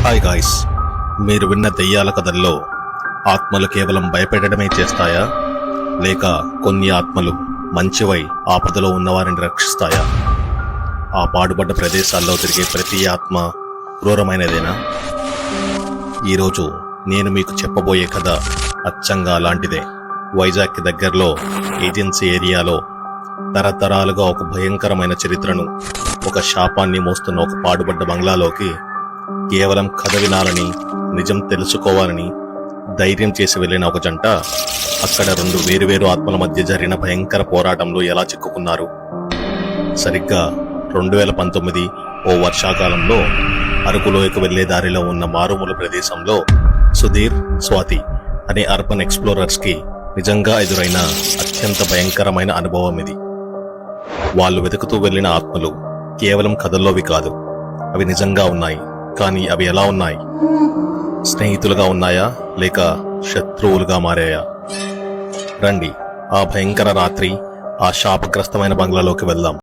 Hi guys, మీరు విన్న దెయ్యాల కథల్లో ఆత్మలు కేవలం భయపెట్టడమే చేస్తాయా, లేక కొన్ని ఆత్మలు మంచివై ఆపదలో ఉన్నవారిని రక్షిస్తాయా? ఆ పాడుబడ్డ ప్రదేశాల్లో తిరిగే ప్రతి ఆత్మ క్రూరమైనదేనా? ఈరోజు నేను మీకు చెప్పబోయే కథ అచ్చంగా అలాంటిదే. వైజాగ్కి దగ్గరలో ఏజెన్సీ ఏరియాలో తరతరాలుగా ఒక భయంకరమైన చరిత్రను, ఒక శాపాన్ని మోస్తున్న ఒక పాడుబడ్డ బంగ్లాలోకి కేవలం కథ వినాలని, నిజం తెలుసుకోవాలని ధైర్యం చేసి వెళ్ళిన ఒక జంట అక్కడ రెండు వేరువేరు ఆత్మల మధ్య జరిగిన భయంకర పోరాటంలో ఎలా చిక్కుకున్నారు. సరిగ్గా 2019 ఓ వర్షాకాలంలో అరకులోయకు వెళ్లే దారిలో ఉన్న మారుమూల ప్రదేశంలో సుధీర్, స్వాతి అనే అర్బన్ ఎక్స్ప్లోరర్స్ కి నిజంగా ఎదురైన అత్యంత భయంకరమైన అనుభవం ఇది. వాళ్ళు వెతుకుతూ వెళ్లిన ఆత్మలు కేవలం కథల్లోవి కాదు, అవి నిజంగా ఉన్నాయి. కానీ అవి ఎలా ఉన్నాయి? స్నేహితులుగా ఉన్నాయా, లేక శత్రువులుగా మారాయా? రండి, ఆ భయంకర రాత్రి, ఆ శాపగ్రస్తమైన బంగ్లాలోకి వెళ్దాం.